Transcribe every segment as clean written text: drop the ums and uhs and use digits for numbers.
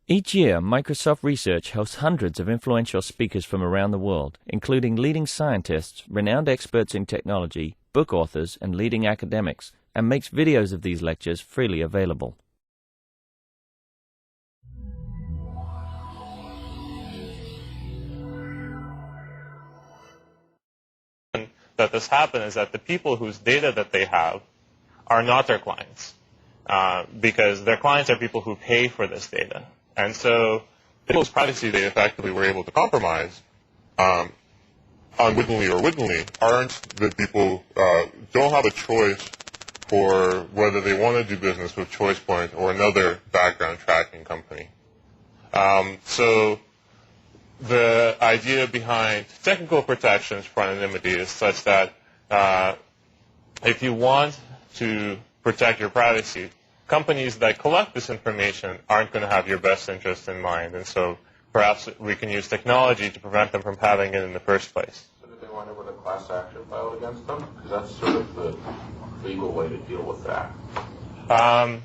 Each year, Microsoft Research hosts hundreds of influential speakers from around the world, including leading scientists, renowned experts in technology, book authors, and leading academics, and makes videos of these lectures freely available. That this happens is that the people whose data that they have are not their clients, because their clients are people who pay for this data. And so people's privacy they effectively were able to compromise, unwittingly or wittingly, aren't the people don't have a choice for whether they want to do business with ChoicePoint or another background tracking company. So the idea behind technical protections for anonymity is such that if you want to protect your privacy, companies that collect this information aren't going to have your best interest in mind, and so perhaps we can use technology to prevent them from having it in the first place. So did they wind up with a class action filed against them? Because that's sort of the legal way to deal with that. And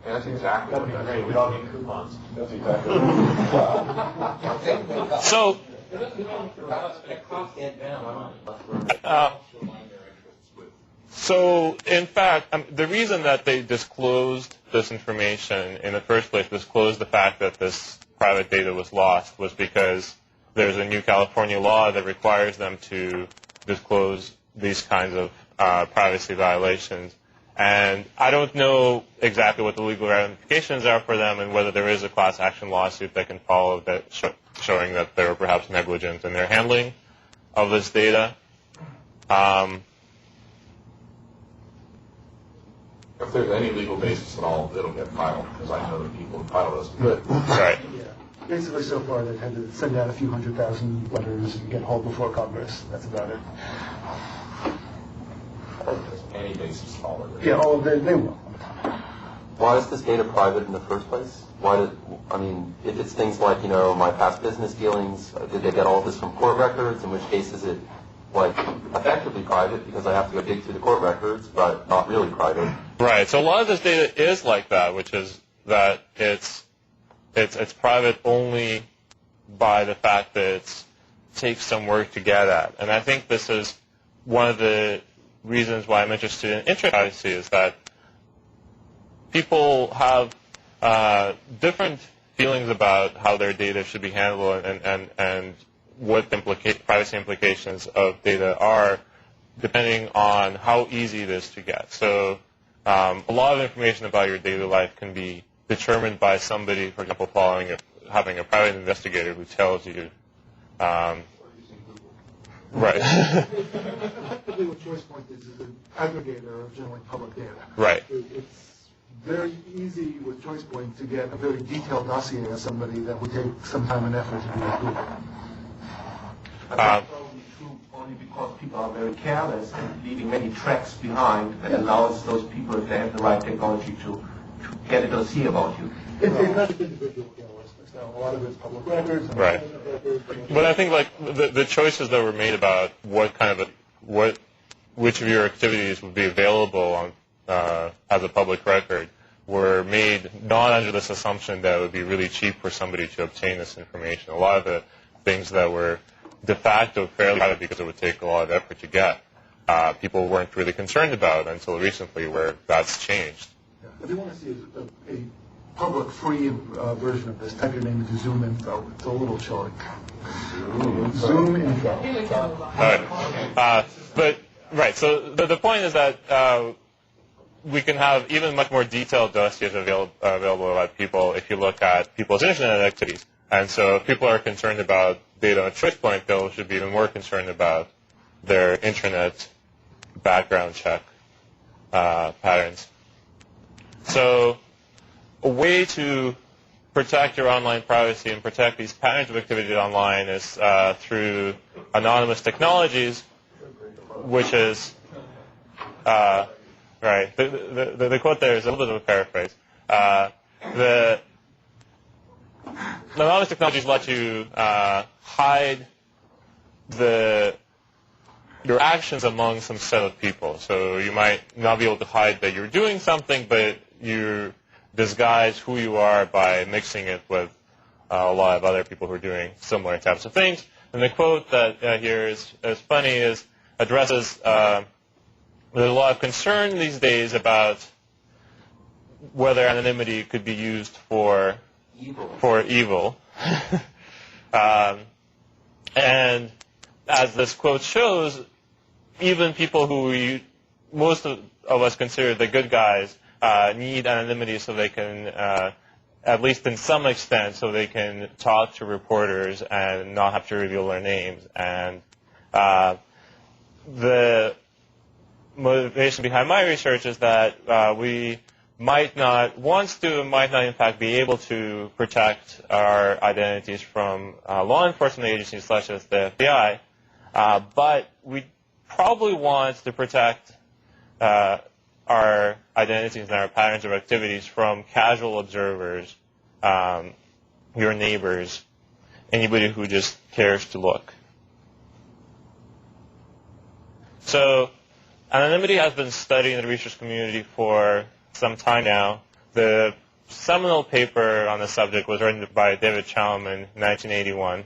that's exactly what that is. We all need coupons. That's exactly what So, so, in fact, the reason that they disclosed this information in the first place, disclosed the fact that this private data was lost, was because there's a new California law that requires them to disclose these kinds of privacy violations. And I don't know exactly what the legal ramifications are for them and whether there is a class action lawsuit that can follow that showing that they were perhaps negligent in their handling of this data. If there's any legal basis at all, it'll get filed, because I know that people file this. Good. Right. Yeah. Basically, so far, they've had to send out a few 100,000 letters and get hauled before Congress. That's about it. Any basis at all. Yeah, oh, they will. Why is this data private in the first place? If it's things like, my past business dealings, did they get all of this from court records? In which case is it, effectively private because I have to go dig through the court records, but not really private? Right. So a lot of this data is like that, which is that it's private only by the fact that it takes some work to get at. And I think this is one of the reasons why I'm interested in internet privacy is that people have different feelings about how their data should be handled and what the privacy implications of data are, depending on how easy it is to get. So a lot of information about your daily life can be determined by somebody, for example, having a private investigator who tells you. Right. Effectively, what ChoicePoint is an aggregator of generally public data. Right. It's very easy with ChoicePoint to get a very detailed dossier of somebody that would take some time and effort to do at Google. That's probably true only because people are very careless and leaving many tracks behind that allows those people, if they have the right technology, to get a dossier about you. It's not individual carelessness. Now, a lot of it's public records. Right. But I think the choices that were made about which of your activities would be available on as a public record were made not under this assumption that it would be really cheap for somebody to obtain this information. A lot of the things that were de facto fairly private because it would take a lot of effort to get, people weren't really concerned about until recently where that's changed. Yeah. If you want to see a public free version of this, type your name into Zoom Info. It's a little chilling. Zoom Info. So the point is that we can have even much more detailed dossiers available about people if you look at people's internet activities. And so if people are concerned about data on ChoicePoint, they should be even more concerned about their internet background check patterns. So a way to protect your online privacy and protect these patterns of activity online is through anonymous technologies, which is, right, the quote there is a little bit of a paraphrase. The anonymous technologies let you hide your actions among some set of people. So you might not be able to hide that you're doing something, but disguise who you are by mixing it with a lot of other people who are doing similar types of things. And the quote that here is funny addresses there's a lot of concern these days about whether anonymity could be used for evil. And as this quote shows, even people who most of us consider the good guys need anonymity so they can, at least in some extent, so they can talk to reporters and not have to reveal their names. And the motivation behind my research is that we might not in fact be able to protect our identities from law enforcement agencies such as the FBI, but we probably want to protect our identities and our patterns of activities from casual observers, your neighbors, anybody who just cares to look. So anonymity has been studied in the research community for some time now. The seminal paper on the subject was written by David Chaum in 1981,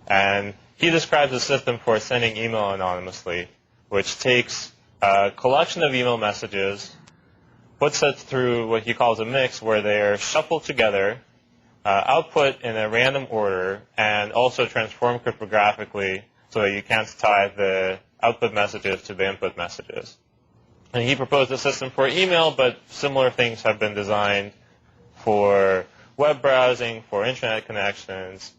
and he describes a system for sending email anonymously, which takes a collection of email messages, puts it through what he calls a mix where they are shuffled together, output in a random order, and also transformed cryptographically so that you can't tie the output messages to the input messages. And he proposed a system for email, but similar things have been designed for web browsing, for internet connections.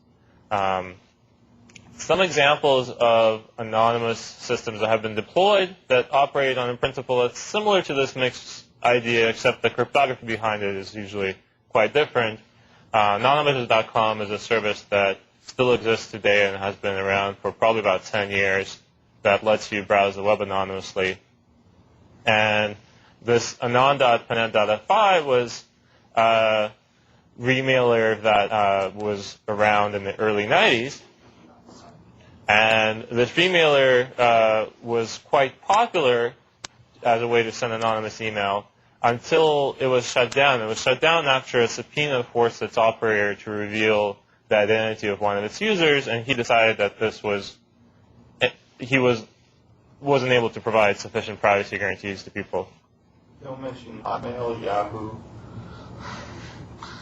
Some examples of anonymous systems that have been deployed that operate on a principle that's similar to this mixed idea, except the cryptography behind it is usually quite different. Anonymous.com is a service that still exists today and has been around for probably about 10 years that lets you browse the web anonymously. And this anon.panet.fi was a remailer that was around in the early 90s. And this remailer was quite popular as a way to send anonymous email until it was shut down. It was shut down after a subpoena forced its operator to reveal the identity of one of its users, and he decided that he wasn't able to provide sufficient privacy guarantees to people. Don't mention Hotmail, Yahoo.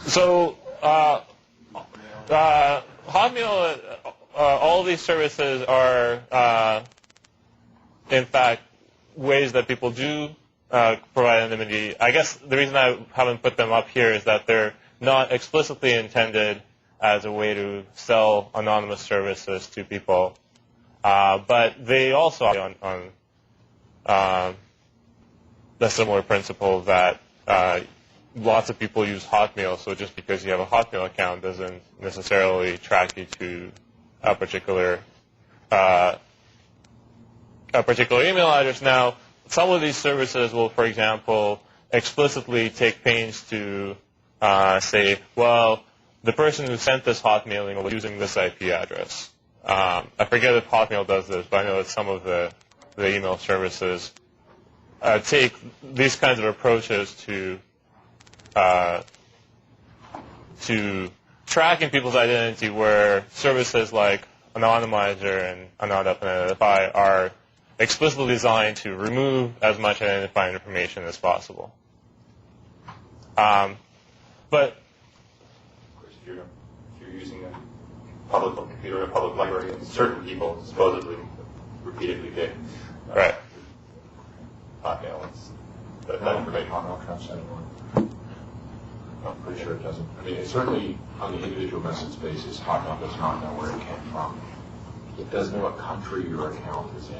So Hotmail, all these services are, in fact, ways that people do provide anonymity. I guess the reason I haven't put them up here is that they're not explicitly intended as a way to sell anonymous services to people. But they also are on the similar principle that lots of people use Hotmail, so just because you have a Hotmail account doesn't necessarily track you to a particular email address. Now, some of these services will, for example, explicitly take pains to say, well, the person who sent this hotmailing was using this IP address. I forget if Hotmail does this, but I know that some of the email services take these kinds of approaches to tracking people's identity, where services like Anonymizer and Anon.Identify are explicitly designed to remove as much identifying information as possible. But Of course, if you're using a public computer in a public library, and certain people supposedly repeatedly did. Right. Hotmail, that information. Hotmail tracks anyone. I'm pretty sure it doesn't. I mean, it's certainly on the individual message basis, Hotmail does not know where it came from. It does know what country your account is in.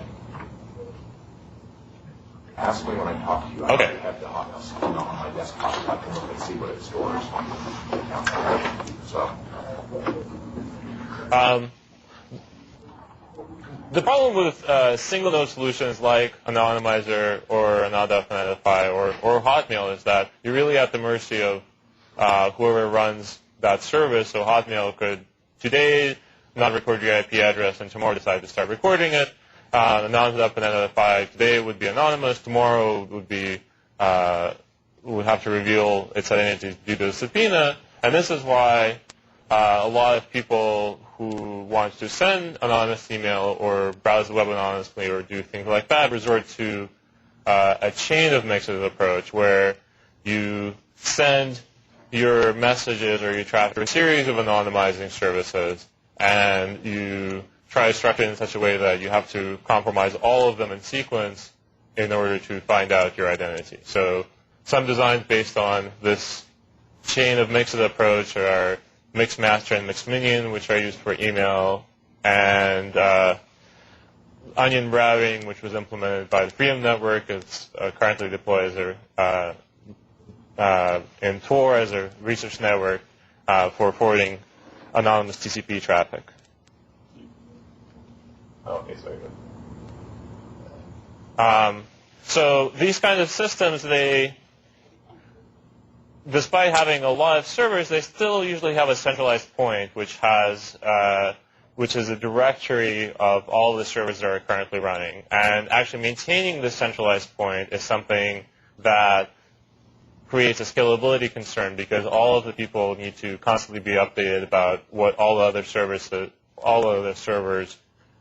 Ask me when I talk to you. I Okay. have the Hotmail system on my desktop. I can look and see what it stores. So. The problem with single-node solutions like Anonymizer or Anon.Identify or Hotmail is that you're really at the mercy of whoever runs that service. So Hotmail could today not record your IP address and tomorrow decide to start recording it. Anon.Identify today would be anonymous. Tomorrow would be would have to reveal its identity due to a subpoena. And this is why a lot of people who want to send anonymous email or browse the web anonymously or do things like that resort to a chain of mixes approach where you send your messages or your traffic to a series of anonymizing services, and you try to structure it in such a way that you have to compromise all of them in sequence in order to find out your identity. So some designs based on this chain of mixes approach are mixed master and mixed minion, which are used for email, and onion routing, which was implemented by the Freenet network, is currently deployed as in Tor as a research network for forwarding anonymous TCP traffic. Okay, sorry. So these kinds of systems, despite having a lot of servers, they still usually have a centralized point, which is a directory of all the servers that are currently running. And actually maintaining this centralized point is something that creates a scalability concern, because all of the people need to constantly be updated about what all the other servers that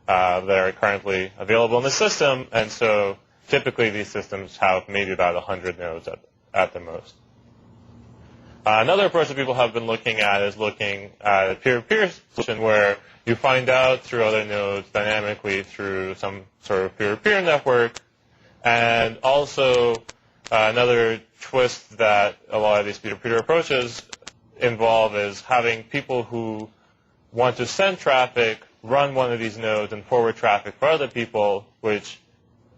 are currently available in the system. And so typically these systems have maybe about 100 nodes at the most. Another approach that people have been looking at is looking at a peer-to-peer solution where you find out through other nodes dynamically through some sort of peer-to-peer network. And also another twist that a lot of these peer-to-peer approaches involve is having people who want to send traffic run one of these nodes and forward traffic for other people, which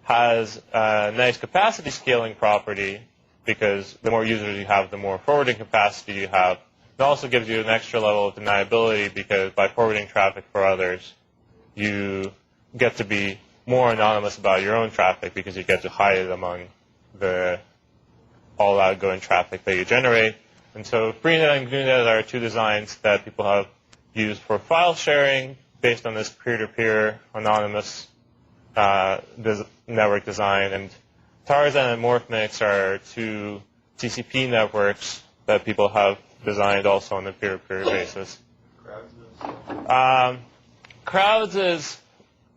has a nice capacity scaling property, because the more users you have, the more forwarding capacity you have. It also gives you an extra level of deniability, because by forwarding traffic for others, you get to be more anonymous about your own traffic, because you get to hide it among the all outgoing traffic that you generate. And so Freenet and GNUnet are two designs that people have used for file sharing based on this peer-to-peer anonymous network design. And Tarzan and Morphmix are two TCP networks that people have designed also on a peer-to-peer basis. Crowds is,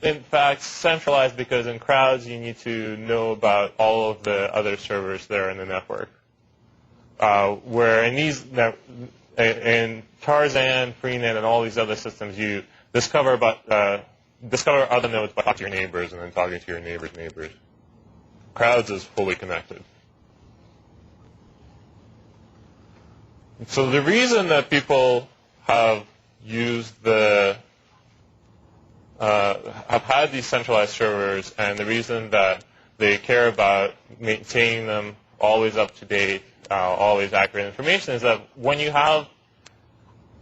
in fact, centralized, because in Crowds you need to know about all of the other servers that are in the network. Where in Tarzan, Freenet, and all these other systems, you discover other nodes by talking to your neighbors and then talking to your neighbors' neighbors. Crowds is fully connected. So the reason that people have used have had these centralized servers, and the reason that they care about maintaining them always up to date, always accurate information, is that when you have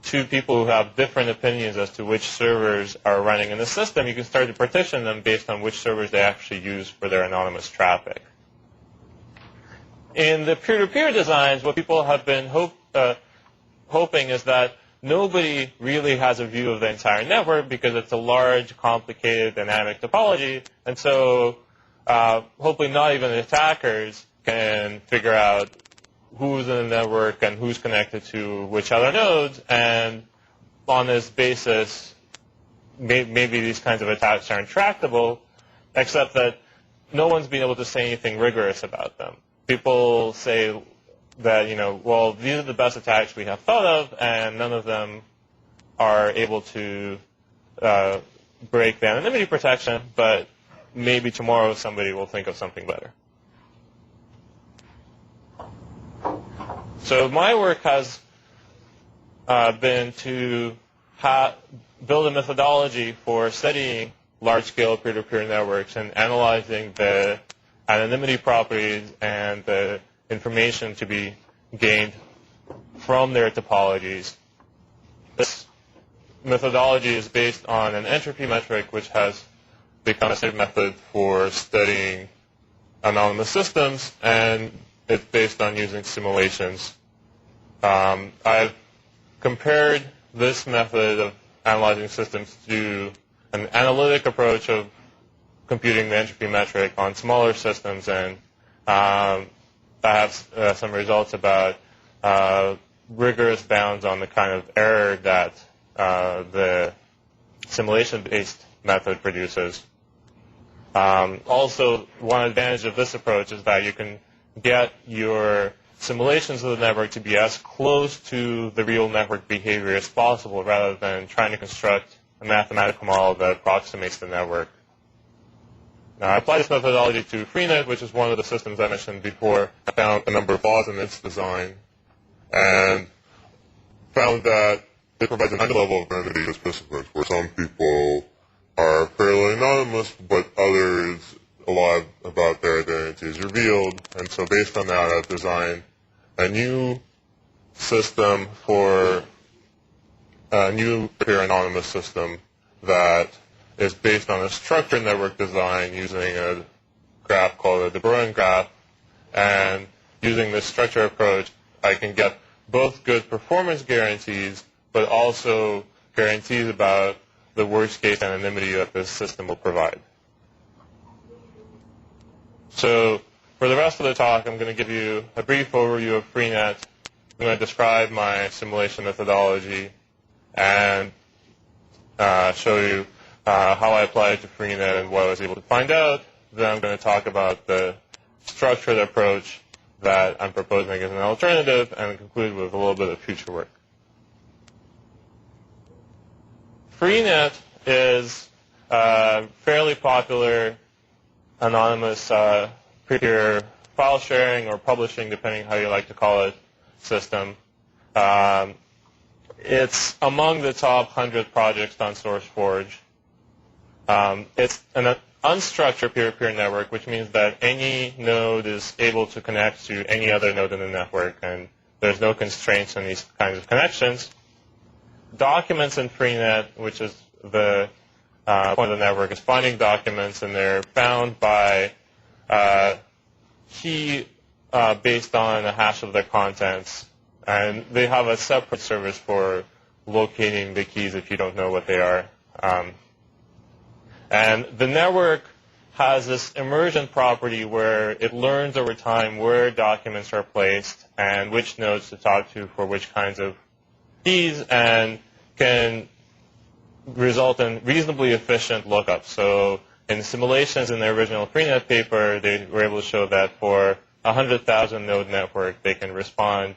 two people who have different opinions as to which servers are running in the system, you can start to partition them based on which servers they actually use for their anonymous traffic. In the peer-to-peer designs, what people have been hoping is that nobody really has a view of the entire network, because it's a large, complicated, dynamic topology. And so hopefully not even the attackers can figure out who's in the network and who's connected to which other nodes. And on this basis, maybe these kinds of attacks are intractable, except that no one's been able to say anything rigorous about them. People say that, well, these are the best attacks we have thought of, and none of them are able to break the anonymity protection, but maybe tomorrow somebody will think of something better. So my work has been to build a methodology for studying large-scale peer-to-peer networks and analyzing the anonymity properties and the information to be gained from their topologies. This methodology is based on an entropy metric, which has become a standard method for studying anonymous systems, and it's based on using simulations. I've compared this method of analyzing systems to an analytic approach of computing the entropy metric on smaller systems, and have some results about rigorous bounds on the kind of error that the simulation-based method produces. Also, one advantage of this approach is that you can get your simulations of the network to be as close to the real network behavior as possible rather than trying to construct a mathematical model that approximates the network. Now, I applied this methodology to Freenet, which is one of the systems I mentioned before. I found a number of flaws in its design and found that it provides an level of anonymity to participants, where some people are fairly anonymous, but others, a lot about their identity is revealed. And so based on that, I've designed a new system for a new peer anonymous system that is based on a structured network design using a graph called the Bruijn graph. And using this structure approach, I can get both good performance guarantees, but also guarantees about the worst case anonymity that this system will provide. So for the rest of the talk, I'm going to give you a brief overview of Freenet. I'm going to describe my simulation methodology and show you how I applied it to Freenet and what I was able to find out. Then I'm going to talk about the structured approach that I'm proposing as an alternative and conclude with a little bit of future work. Freenet is a fairly popular anonymous peer file sharing or publishing, depending how you like to call it, system. It's among the top 100 projects on SourceForge. It's an unstructured peer-to-peer network, which means that any node is able to connect to any other node in the network, and there's no constraints on these kinds of connections. Documents in Freenet, which is the point of the network, is finding documents, and they're found by key based on a hash of their contents. And they have a separate service for locating the keys if you don't know what they are. And the network has this immersion property where it learns over time where documents are placed and which nodes to talk to for which kinds of keys, and can result in reasonably efficient lookups. So in simulations in the original Freenet paper, they were able to show that for a 100,000 node network, they can respond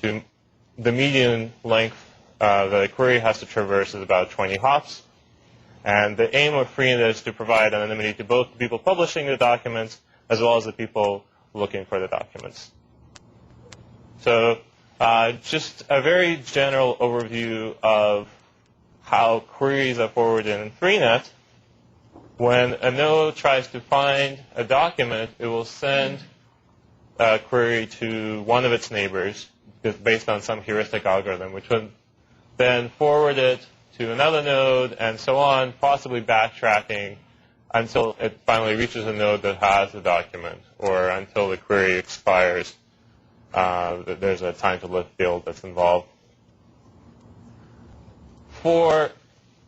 to the median length the query has to traverse is about 20 hops. And the aim of Freenet is to provide anonymity to both the people publishing the documents as well as the people looking for the documents. So just a very general overview of how queries are forwarded in Freenet. When a node tries to find a document, it will send a query to one of its neighbors based on some heuristic algorithm, which would then forward it to another node and so on, possibly backtracking until it finally reaches a node that has the document, or until the query expires. There's a time to live field that's involved. For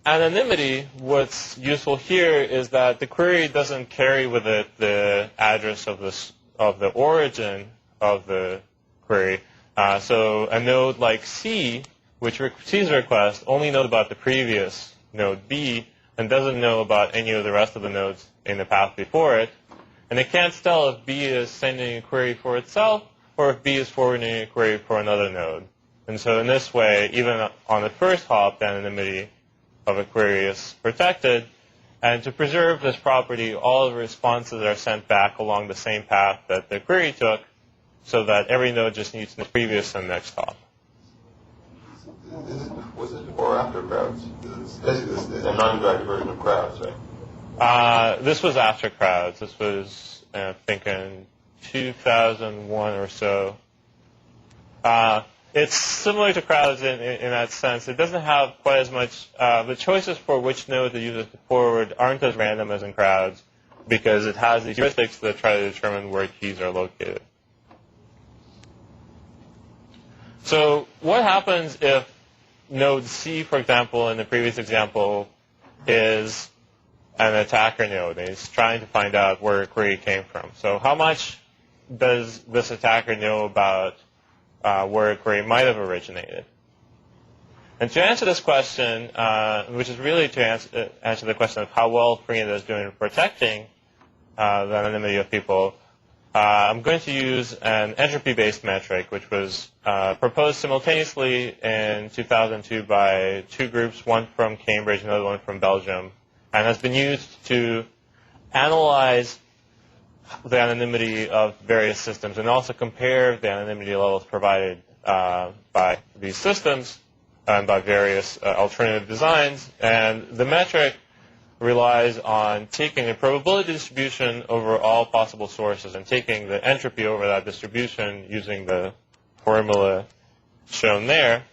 anonymity, what's useful here is that the query doesn't carry with it the address of the origin of the query. So a node like C, which receives a request, only knows about the previous node B and doesn't know about any of the rest of the nodes in the path before it. And it can't tell if B is sending a query for itself or if B is forwarding a query for another node. And so in this way, even on the first hop, the anonymity of a query is protected. And to preserve this property, all of the responses are sent back along the same path that the query took, so that every node just needs the previous and next hop. Was it before or after crowds? Basically, this is a non-interactive version of crowds, right? This was after crowds. This was, I think, in 2001 or so. It's similar to crowds in that sense. It doesn't have quite as much. The choices for which node to use to forward aren't as random as in crowds, because it has these heuristics that try to determine where keys are located. So what happens if node C, for example, in the previous example, is an attacker node, and he's trying to find out where a query came from? So how much does this attacker know about where a query might have originated? And to answer this question, which is really to answer the question of how well Freenet is doing in protecting the anonymity of people, I'm going to use an entropy-based metric, which was proposed simultaneously in 2002 by two groups, one from Cambridge and another one from Belgium, and has been used to analyze the anonymity of various systems and also compare the anonymity levels provided by these systems and by various alternative designs. And the metric relies on taking a probability distribution over all possible sources and taking the entropy over that distribution using the formula shown there.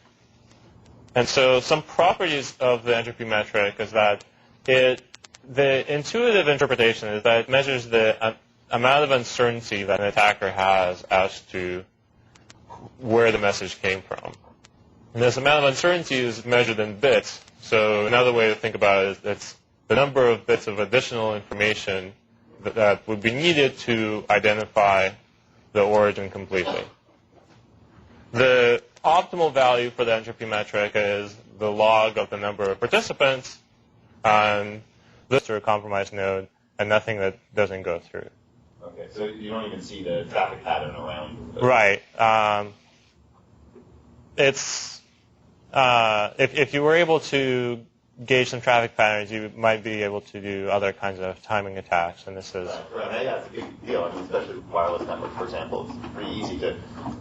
And so some properties of the entropy metric is that the intuitive interpretation is that it measures the amount of uncertainty that an attacker has as to where the message came from. And this amount of uncertainty is measured in bits. So another way to think about it is it's the number of bits of additional information that would be needed to identify the origin completely. The optimal value for the entropy metric is the log of the number of participants on this or a compromised node and nothing that doesn't go through. Okay, so you don't even see the traffic pattern around. Right. If you were able to gauge some traffic patterns, you might be able to do other kinds of timing attacks, and this is... Right. Yeah, it's a big deal. I mean, especially with wireless networks, for example, it's pretty easy to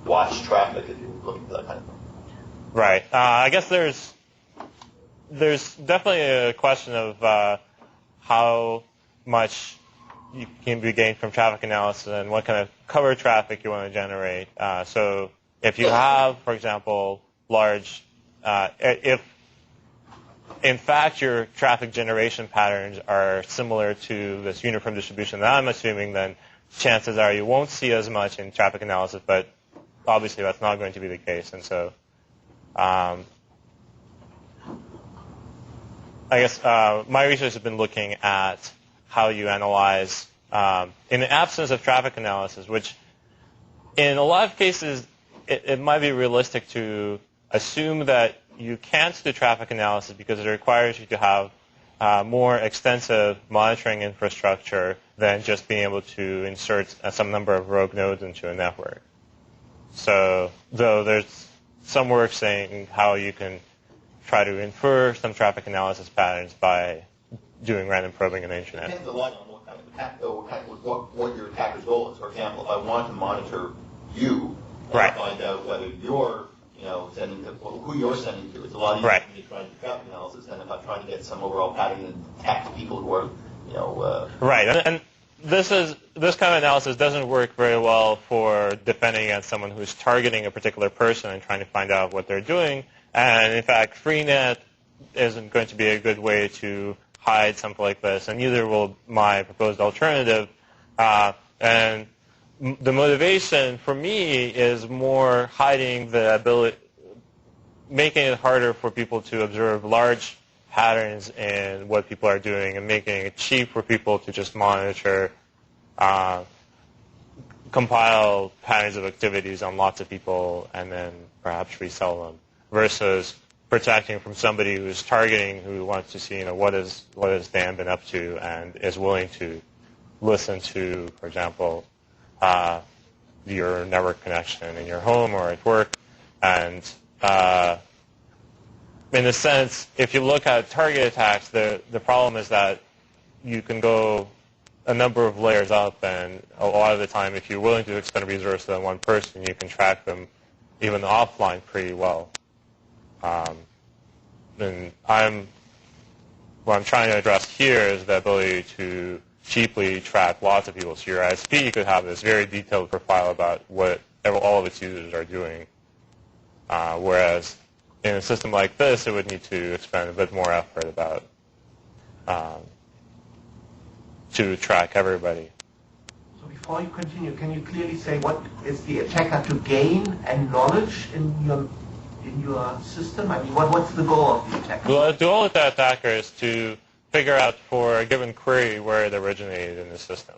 watch traffic if you're looking for that kind of thing. Right. I guess there's definitely a question of how much you can be gained from traffic analysis and what kind of cover traffic you want to generate. So if you have, for example, large... if in fact your traffic generation patterns are similar to this uniform distribution that I'm assuming, then chances are you won't see as much in traffic analysis, but obviously that's not going to be the case. And so I guess my research has been looking at how you analyze in the absence of traffic analysis, which in a lot of cases it might be realistic to assume that you can't do traffic analysis because it requires you to have more extensive monitoring infrastructure than just being able to insert some number of rogue nodes into a network. So though there's some work saying how you can try to infer some traffic analysis patterns by doing random probing on the internet. It depends a lot on what kind of attack, what your attacker's goal is. For example, if I want to monitor you and find out whether you're sending to who you're sending to, it's a lot easier for me to try and do traffic analysis than if I'm trying to get some overall pattern and attack people who are, Right, and this kind of analysis doesn't work very well for defending against someone who's targeting a particular person and trying to find out what they're doing. And in fact, Freenet isn't going to be a good way to hide something like this, and neither will my proposed alternative. And the motivation for me is more hiding the ability, making it harder for people to observe large patterns in what people are doing and making it cheap for people to just monitor, compile patterns of activities on lots of people and then perhaps resell them, versus protecting from somebody who's targeting, who wants to see, what has Dan been up to and is willing to listen to, for example, your network connection in your home or at work. And in a sense, if you look at target attacks, the problem is that you can go a number of layers up, and a lot of the time, if you're willing to expend resources on one person, you can track them even offline pretty well. And what I'm trying to address here is the ability to cheaply track lots of people. So your ISP could have this very detailed profile about what all of its users are doing, whereas in a system like this, it would need to expend a bit more effort about to track everybody. So before you continue, can you clearly say what is the attacker to gain and knowledge in your system? I mean, what's the goal of the attacker? Well, the goal of the attacker is to figure out for a given query where it originated in the system.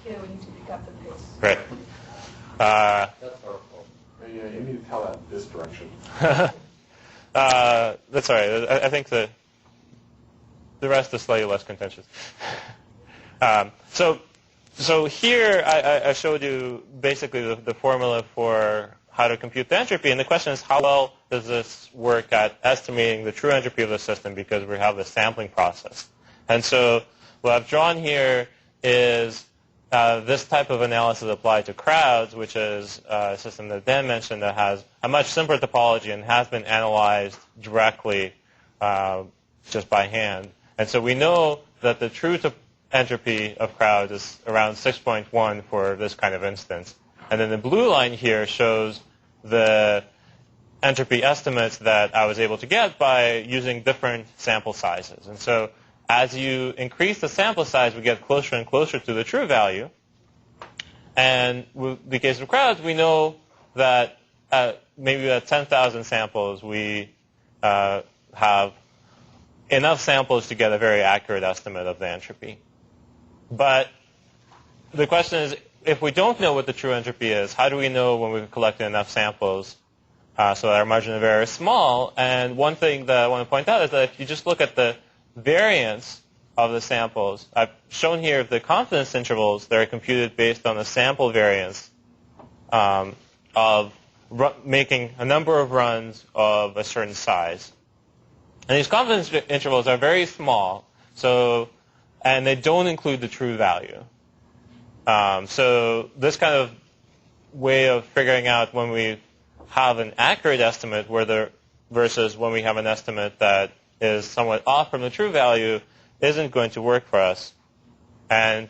Okay, we need to pick up the Right. That's our fault. Yeah, you need to tell that this direction. That's all right. I think the rest is slightly less contentious. So here I showed you basically the formula for how to compute the entropy, and the question is how well does this work at estimating the true entropy of the system, because we have the sampling process. And so what I've drawn here is this type of analysis applied to crowds, which is a system that Dan mentioned that has a much simpler topology and has been analyzed directly just by hand. And so we know that the true entropy of crowds is around 6.1 for this kind of instance. And then the blue line here shows the entropy estimates that I was able to get by using different sample sizes. And so as you increase the sample size, we get closer and closer to the true value. And with the case of crowds, we know that maybe at 10,000 samples, we have enough samples to get a very accurate estimate of the entropy. But the question is, if we don't know what the true entropy is, how do we know when we've collected enough samples so that our margin of error is small? And one thing that I want to point out is that if you just look at the variance of the samples, I've shown here the confidence intervals that are computed based on the sample variance of making a number of runs of a certain size. And these confidence intervals are very small, and they don't include the true value. So this kind of way of figuring out when we have an accurate estimate versus when we have an estimate that is somewhat off from the true value isn't going to work for us. And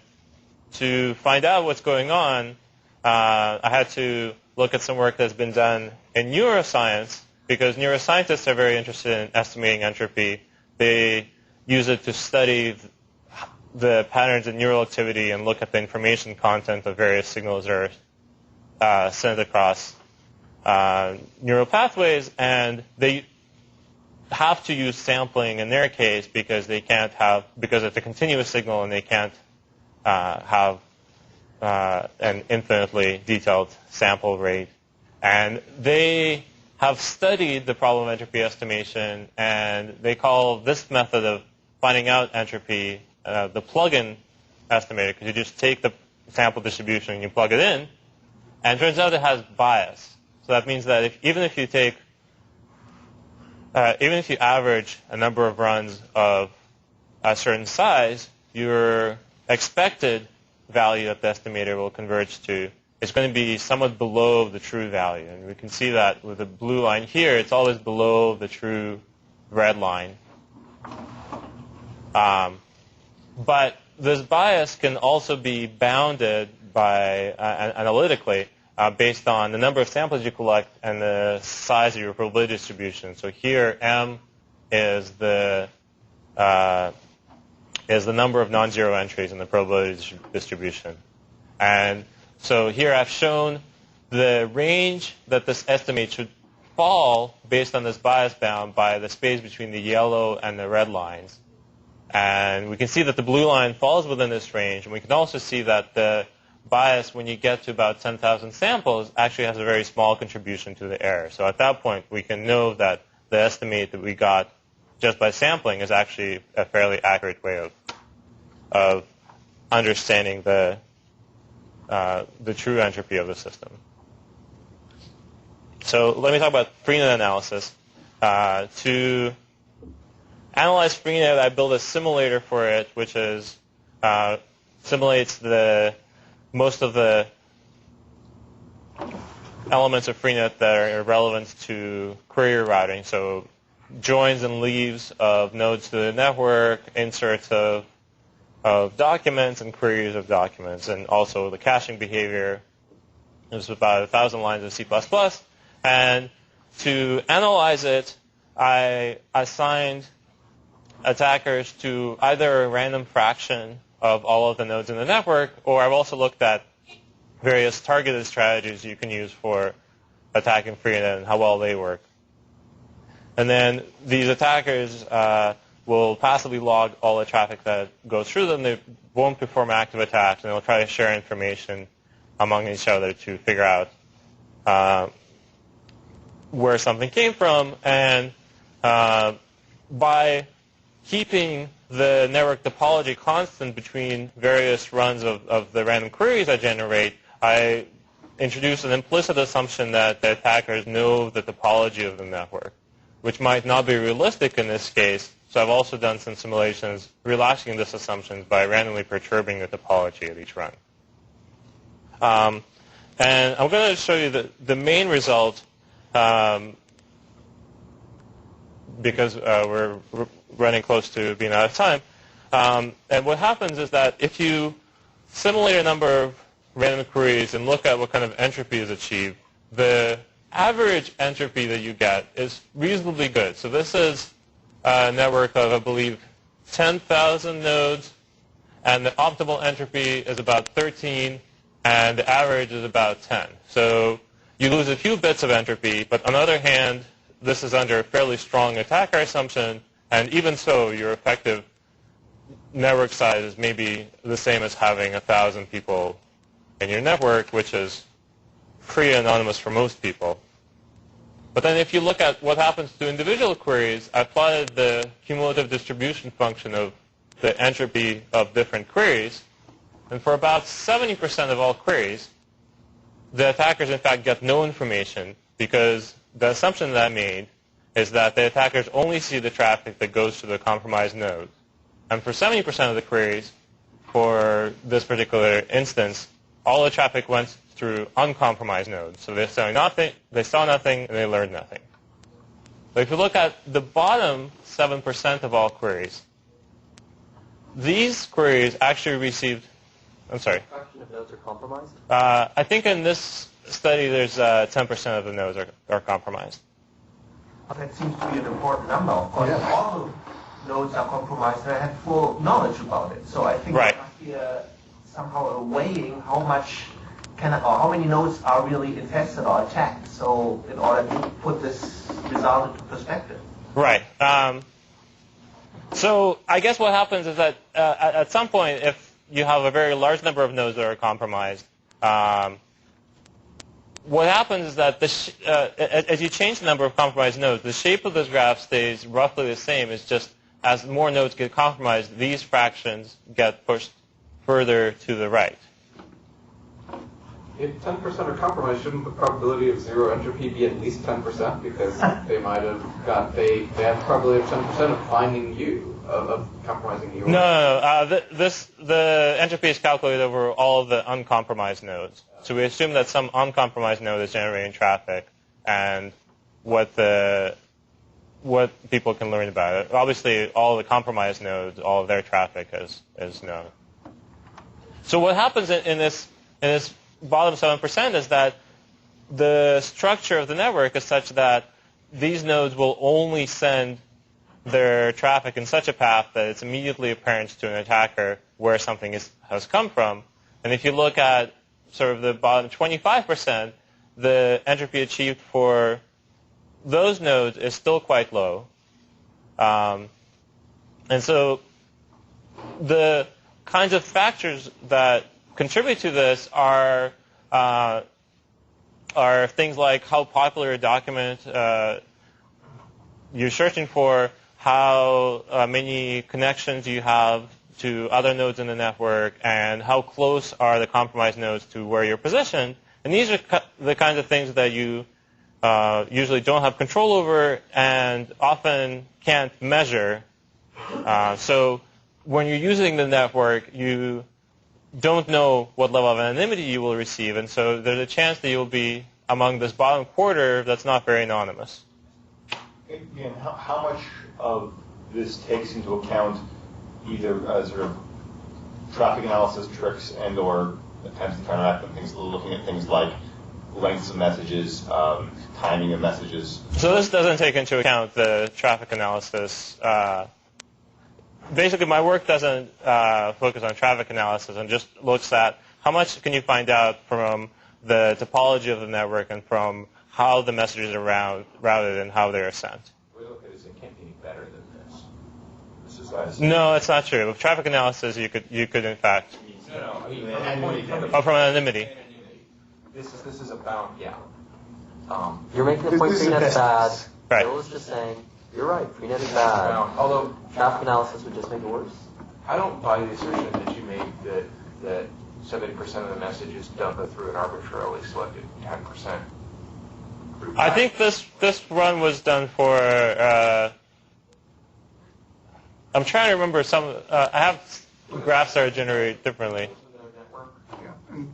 to find out what's going on, I had to look at some work that's been done in neuroscience, because neuroscientists are very interested in estimating entropy. They use it to study the patterns in neural activity and look at the information content of various signals that are sent across neural pathways, and they have to use sampling in their case because because it's a continuous signal and they can't have an infinitely detailed sample rate. And they have studied the problem of entropy estimation, and they call this method of finding out entropy the plug-in estimator, because you just take the sample distribution and you plug it in, and it turns out it has bias. So that means that even if you average a number of runs of a certain size, your expected value that the estimator will converge to is going to be somewhat below the true value. And we can see that with the blue line here, it's always below the true red line. But this bias can also be bounded by analytically based on the number of samples you collect and the size of your probability distribution. So here, M is the number of non-zero entries in the probability distribution. And so here I've shown the range that this estimate should fall based on this bias bound by the space between the yellow and the red lines. And we can see that the blue line falls within this range, and we can also see that the bias, when you get to about 10,000 samples, actually has a very small contribution to the error. So at that point, we can know that the estimate that we got just by sampling is actually a fairly accurate way of understanding the true entropy of the system. So let me talk about Freenet analysis. To analyze Freenet, I built a simulator for it, which simulates most of the elements of Freenet that are relevant to query routing. So joins and leaves of nodes to the network, inserts of documents and queries of documents, and also the caching behavior. There's about 1,000 lines of C++. And to analyze it, I assigned attackers to either a random fraction of all of the nodes in the network, or I've also looked at various targeted strategies you can use for attacking Freenet and how well they work. And then these attackers will passively log all the traffic that goes through them. They won't perform active attacks, and they'll try to share information among each other to figure out where something came from. And by keeping the network topology constant between various runs of the random queries I generate, I introduce an implicit assumption that the attackers know the topology of the network, which might not be realistic in this case. So I've also done some simulations relaxing this assumption by randomly perturbing the topology at each run. And I'm going to show you the main result because we're running close to being out of time. And what happens is that if you simulate a number of random queries and look at what kind of entropy is achieved, the average entropy that you get is reasonably good. So this is a network of, I believe, 10,000 nodes, and the optimal entropy is about 13, and the average is about 10. So you lose a few bits of entropy, but on the other hand, this is under a fairly strong attacker assumption, and even so, your effective network size is maybe the same as having 1,000 people in your network, which is pretty anonymous for most people. But then if you look at what happens to individual queries, I plotted the cumulative distribution function of the entropy of different queries. And for about 70% of all queries, the attackers, in fact, get no information because the assumption that I made is that the attackers only see the traffic that goes to the compromised node. And for 70% of the queries, for this particular instance, all the traffic went through uncompromised nodes. So they saw nothing, and they learned nothing. But if you look at the bottom 7% of all queries, these queries actually received, I'm sorry. What fraction of nodes are compromised? I think in this study there's 10% of the nodes are compromised. Well, that seems to be an important number. Of course, all the nodes are compromised, and I had full knowledge about it. So I think there must be somehow a weighing how much or how many nodes are really infested or attacked. So in order to put this result into perspective. Right. So I guess what happens is that at some point, if you have a very large number of nodes that are compromised, what happens is that as you change the number of compromised nodes, the shape of this graph stays roughly the same. It's just as more nodes get compromised, these fractions get pushed further to the right. If 10% are compromised, shouldn't the probability of zero entropy be at least 10%? Because they might have they have a probability of 10% of finding you, of compromising you. No. The entropy is calculated over all of the uncompromised nodes. So we assume that some uncompromised node is generating traffic, and what people can learn about it. Obviously, all the compromised nodes, all of their traffic is known. So what happens in this bottom 7% is that the structure of the network is such that these nodes will only send their traffic in such a path that it's immediately apparent to an attacker where something has come from. And if you look at sort of the bottom 25%, the entropy achieved for those nodes is still quite low. And so the kinds of factors that contribute to this are things like how popular a document you're searching for, how many connections you have to other nodes in the network, and how close are the compromised nodes to where you're positioned. And these are the kinds of things that you usually don't have control over and often can't measure. So when you're using the network, you don't know what level of anonymity you will receive, and so there's a chance that you'll be among this bottom quarter that's not very anonymous. Again, how much of this takes into account either sort of traffic analysis tricks and/or attempts to counteract them, looking at things like lengths of messages, timing of messages? So this doesn't take into account the traffic analysis. Basically, my work doesn't focus on traffic analysis and just looks at how much can you find out from the topology of the network and from how the messages are routed and how they're sent. We look at it, it can't be any better than this. This is as No, it's not true. With traffic analysis, you could in fact. from From anonymity. This is about, yeah. You're making the point This is Freenet is bad. Right. Bill is just saying, you're right, Freenet is bad. Although Traffic analysis would just make it worse. I don't buy the assertion that you made that 70% of the message is done through an arbitrarily selected 10% group. I think this run was done for. I'm trying to remember some. I have graphs that are generated differently.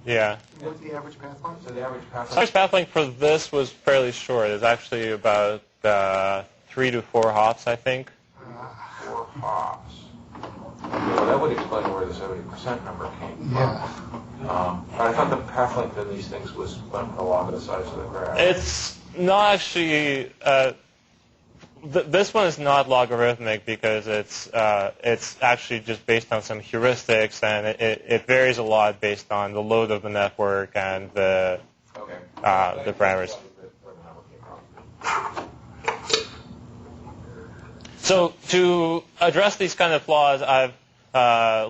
Yeah. What's the average path length? So the average path The average path length for this was fairly short. It's actually about 3 to 4 hops, I think. 4 hops. Well, that would explain where the 70% number came from. Yeah. But I thought the path length in these things was a log of the size of the graph. It's not actually. This one is not logarithmic because it's actually just based on some heuristics, and it varies a lot based on the load of the network and the parameters. So to address these kind of flaws, I've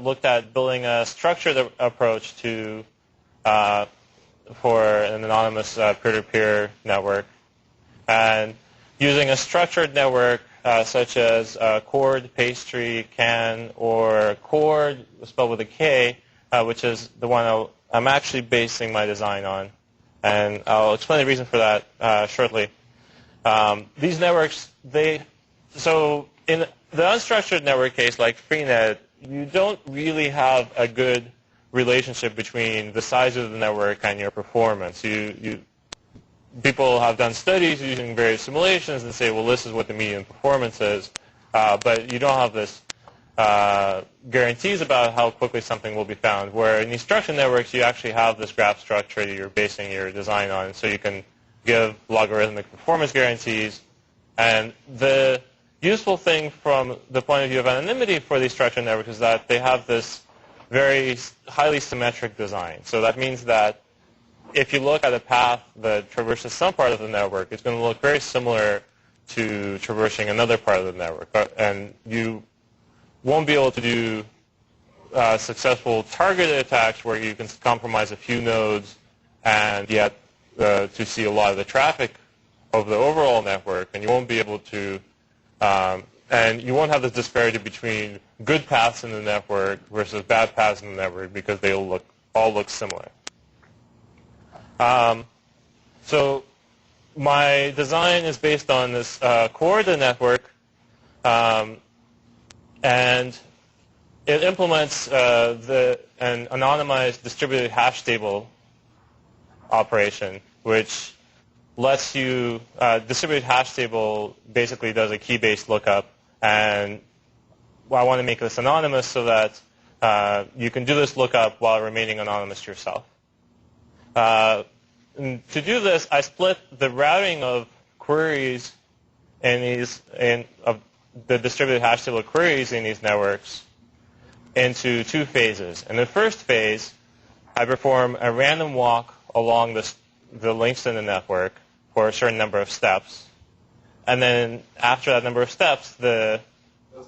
looked at building a structured approach to for an anonymous peer-to-peer network, and using a structured network such as Chord, Pastry, Can, or Chord, spelled with a K, which is the one I'm actually basing my design on. And I'll explain the reason for that shortly. These networks, so in the unstructured network case, like Freenet, you don't really have a good relationship between the size of the network and your performance. People have done studies using various simulations and say, well, this is what the median performance is, but you don't have this guarantees about how quickly something will be found, where in these structured networks, you actually have this graph structure that you're basing your design on, so you can give logarithmic performance guarantees. And the useful thing from the point of view of anonymity for these structured networks is that they have this very highly symmetric design. So that means that if you look at a path that traverses some part of the network, it's going to look very similar to traversing another part of the network. And you won't be able to do successful targeted attacks where you can compromise a few nodes and yet to see a lot of the traffic of the overall network. And you won't be able to, and you won't have this disparity between good paths in the network versus bad paths in the network because they all look similar. So my design is based on this coordinate network, and it implements an anonymized distributed hash table operation, which lets you distributed hash table basically does a key-based lookup, and I want to make this anonymous so that you can do this lookup while remaining anonymous to yourself. To do this, I split the routing of queries of the distributed hash table queries in these networks into 2 phases. In the first phase, I perform a random walk along the links in the network for a certain number of steps. And then after that number of steps, a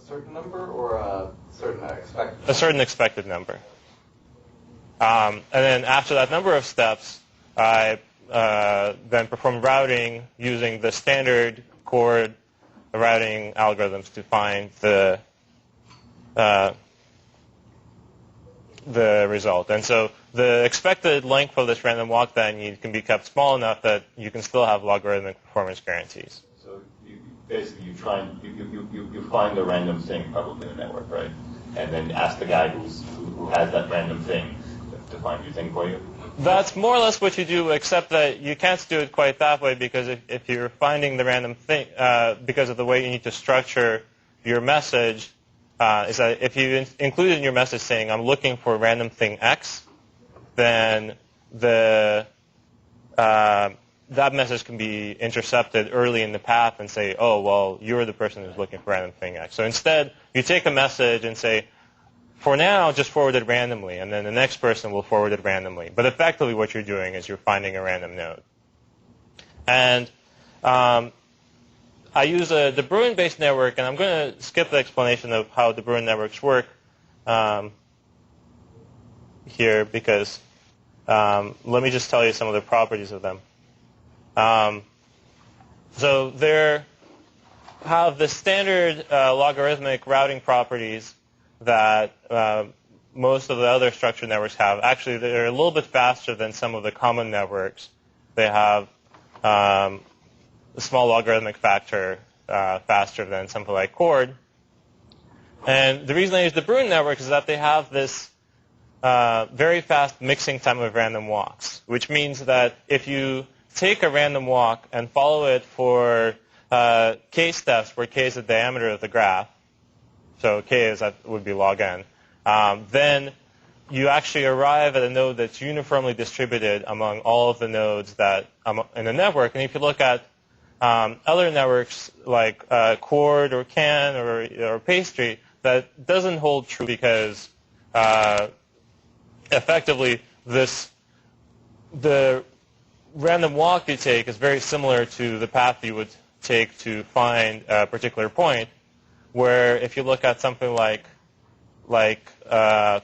certain number or a certain expected number? A certain expected number. And then after that number of steps, I then perform routing using the standard Chord routing algorithms to find the result. And so the expected length of this random walk then can be kept small enough that you can still have logarithmic performance guarantees. So basically you find the random thing probably in the network, right? And then ask the guy who has that random thing to find your thing for you? That's more or less what you do, except that you can't do it quite that way because if you're finding the random thing, because of the way you need to structure your message, is that if you include in your message saying, I'm looking for random thing X, then that message can be intercepted early in the path and say, oh, well, you're the person who's looking for random thing X. So instead, you take a message and say, for now, just forward it randomly, and then the next person will forward it randomly. But effectively, what you're doing is you're finding a random node. And I use the Bruijn-based network, and I'm going to skip the explanation of how the Bruijn networks work here because Let me just tell you some of the properties of them. So they have the standard logarithmic routing properties that most of the other structured networks have. Actually, they're a little bit faster than some of the common networks. They have a small logarithmic factor faster than something like Chord. And the reason I use the Bruijn network is that they have this very fast mixing time of random walks, which means that if you take a random walk and follow it for k steps, where k is the diameter of the graph, so k would be log n, then you actually arrive at a node that's uniformly distributed among all of the nodes that in the network. And if you look at other networks like Chord or CAN or Pastry, that doesn't hold true because effectively the random walk you take is very similar to the path you would take to find a particular point, where if you look at something like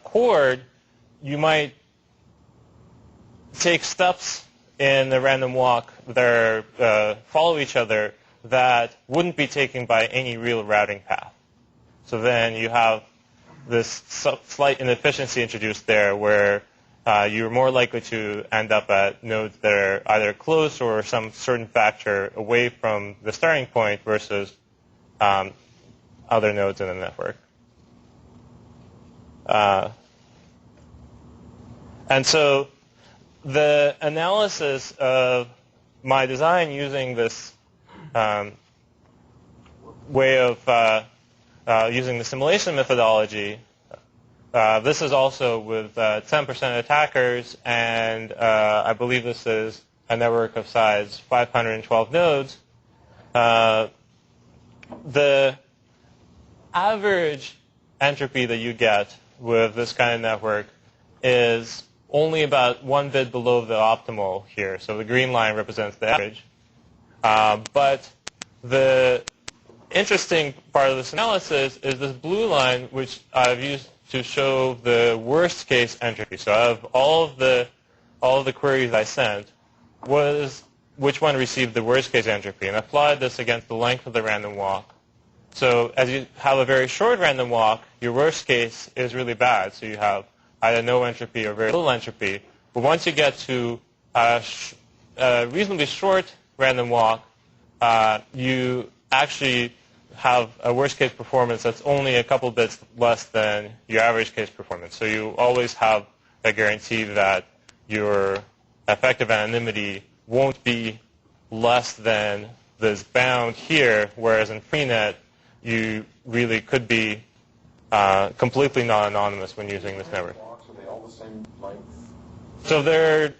Chord, you might take steps in the random walk that follow each other that wouldn't be taken by any real routing path. So then you have this slight inefficiency introduced there where you're more likely to end up at nodes that are either close or some certain factor away from the starting point versus other nodes in the network. And so the analysis of my design using this way of using the simulation methodology, this is also with 10% attackers, and I believe this is a network of size 512 nodes. The average entropy that you get with this kind of network is only about 1 bit below the optimal here. So the green line represents the average. But the interesting part of this analysis is this blue line, which I've used to show the worst case entropy. So out of all of the queries I sent, which one received the worst case entropy, and I applied this against the length of the random walk. So as you have a very short random walk, your worst case is really bad. So you have either no entropy or very little entropy. But once you get to a reasonably short random walk, you actually have a worst case performance that's only a couple bits less than your average case performance. So you always have a guarantee that your effective anonymity won't be less than this bound here, whereas in Freenet, you really could be completely non-anonymous when using this network. Are they all the same length? So the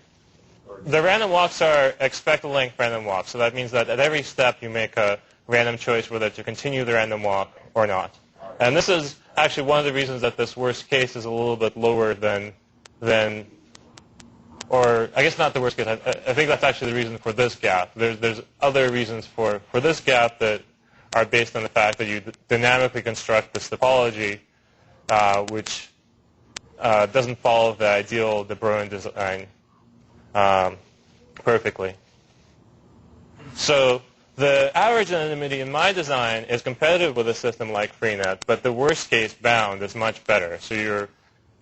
random walks are expected length random walks. So that means that at every step you make a random choice whether to continue the random walk or not. And this is actually one of the reasons that this worst case is a little bit lower than or I guess not the worst case. I think that's actually the reason for this gap. There's other reasons for this gap that are based on the fact that you dynamically construct this topology, which doesn't follow the ideal de Bruijn design perfectly. So the average anonymity in my design is competitive with a system like Freenet, but the worst case bound is much better. So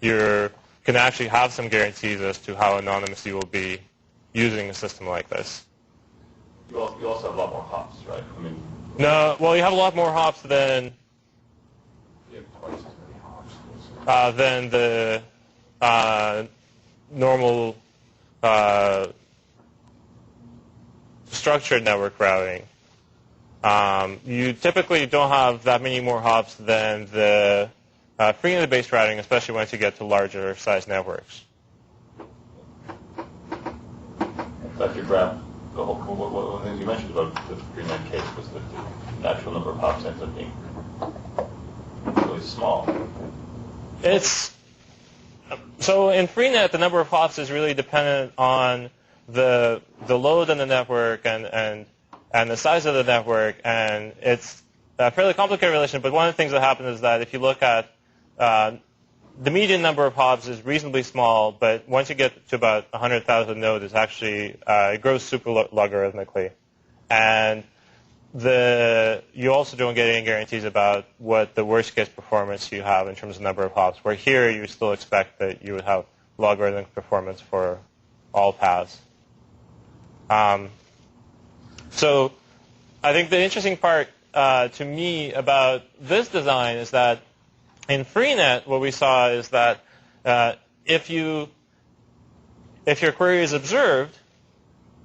you can actually have some guarantees as to how anonymous you will be using a system like this. You also have a lot more hops, right? I mean, no, well, you have a lot more hops than you have twice as many hops. Than the normal structured network routing. You typically don't have that many more hops than the Freenet-based routing, especially once you get to larger size networks. That's your graph. One of the things you mentioned about the Freenet case was that the actual number of hops ends up being really small. So in Freenet, the number of hops is really dependent on the load in the network and the size of the network, and it's a fairly complicated relation. But one of the things that happens is that if you look at the median number of hops is reasonably small, but once you get to about 100,000 nodes, it's actually, it grows super logarithmically. And you also don't get any guarantees about what the worst case performance you have in terms of number of hops, where here you still expect that you would have logarithmic performance for all paths. So I think the interesting part to me about this design is that in Freenet, what we saw is that if your query is observed,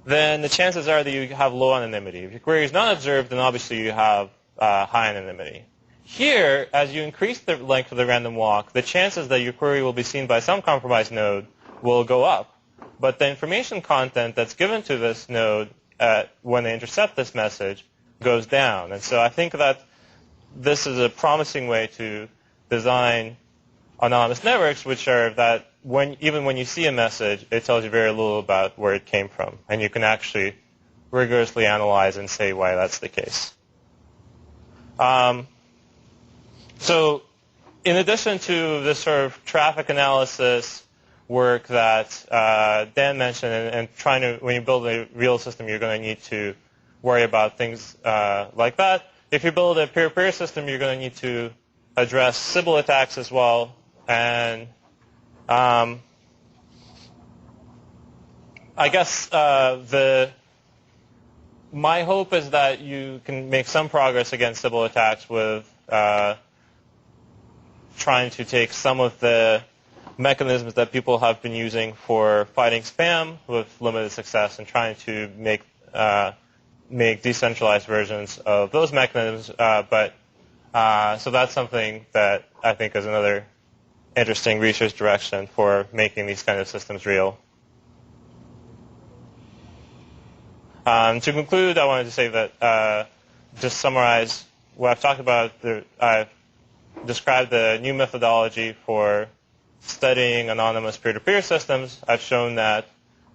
then the chances are that you have low anonymity. If your query is not observed, then obviously you have high anonymity. Here, as you increase the length of the random walk, the chances that your query will be seen by some compromised node will go up. But the information content that's given to this node when they intercept this message goes down. And so I think that this is a promising way to design anonymous networks, which are that even when you see a message, it tells you very little about where it came from. And you can actually rigorously analyze and say why that's the case. So in addition to this sort of traffic analysis work that Dan mentioned, and trying to, when you build a real system, you're going to need to worry about things like that. If you build a peer-to-peer system, you're going to need to address Sybil attacks as well. And I guess my hope is that you can make some progress against Sybil attacks with trying to take some of the mechanisms that people have been using for fighting spam with limited success and trying to make decentralized versions of those mechanisms. So that's something that I think is another interesting research direction for making these kind of systems real. To conclude, I wanted to say that, just summarize what I've talked about. I've described the new methodology for studying anonymous peer-to-peer systems. I've shown that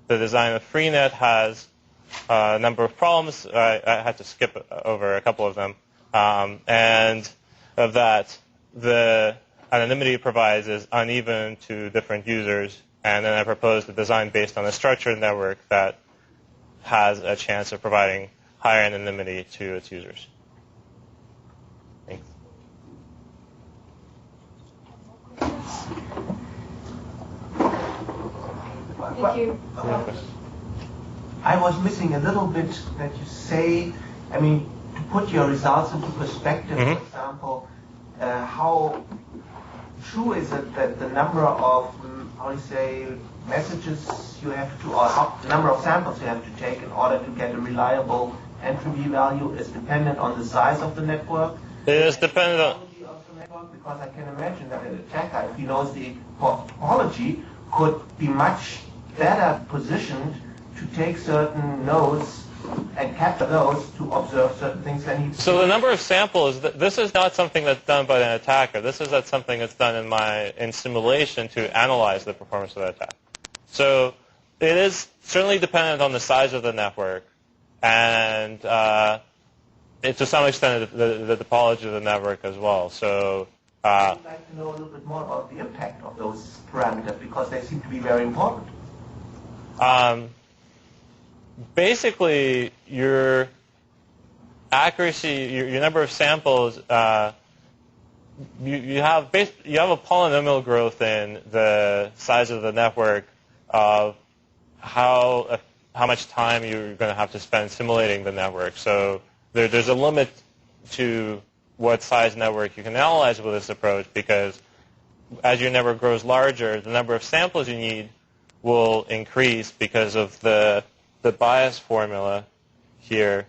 the design of Freenet has a number of problems. I had to skip over a couple of them. And of that, the anonymity it provides is uneven to different users. And then I proposed a design based on a structured network that has a chance of providing higher anonymity to its users. Thanks. Thank you. I was missing a little bit that you say, I mean, to put your results into perspective, for example, how true is it that the number of, messages you have to, or the number of samples you have to take in order to get a reliable entropy value is dependent on the size of the network? It is dependent on... Because I can imagine that an attacker, if he knows the topology, could be much better positioned to take certain nodes and capture those to observe certain things than he... So the number of samples, this is not something that's done by an attacker. This is something that's done in simulation to analyze the performance of the attack. So it is certainly dependent on the size of the network and to some extent the topology of the network as well. So I'd like to know a little bit more about the impact of those parameters because they seem to be very important. Basically, your accuracy, your number of samples, you have a polynomial growth in the size of the network of how much time you're going to have to spend simulating the network. So there's a limit to what size network you can analyze with this approach because as your network grows larger, the number of samples you need will increase because of the bias formula here.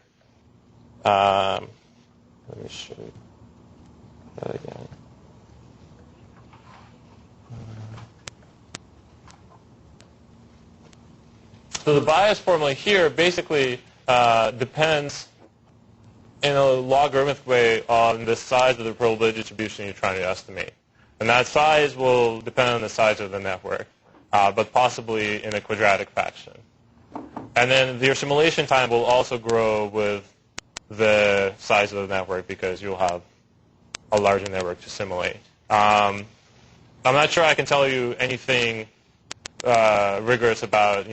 Let me show you that again. So the bias formula here basically depends in a logarithmic way on the size of the probability distribution you're trying to estimate. And that size will depend on the size of the network, but possibly in a quadratic fashion. And then your simulation time will also grow with the size of the network because you'll have a larger network to simulate. I'm not sure I can tell you anything rigorous about,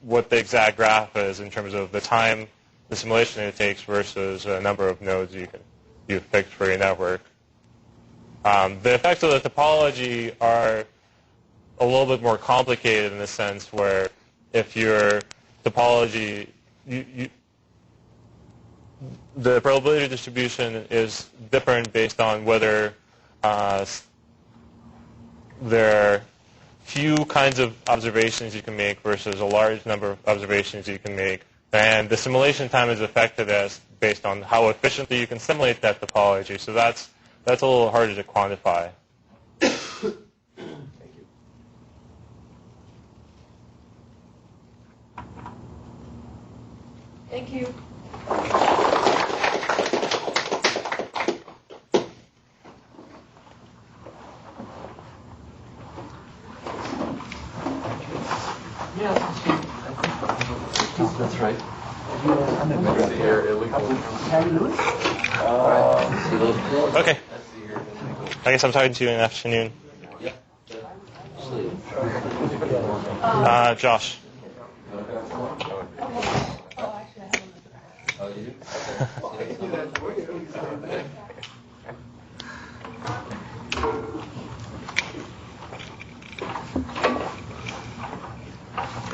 what the exact graph is in terms of the time the simulation it takes versus a number of nodes you've picked for your network. The effects of the topology are a little bit more complicated in the sense where if your topology, the probability distribution is different based on whether there are few kinds of observations you can make versus a large number of observations you can make. And the simulation time is affected based on how efficiently you can simulate that topology. So that's a little harder to quantify. Thank you. That's right. Okay. I guess I'm talking to you in the afternoon. Josh.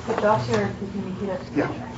So Josh, you're continuing to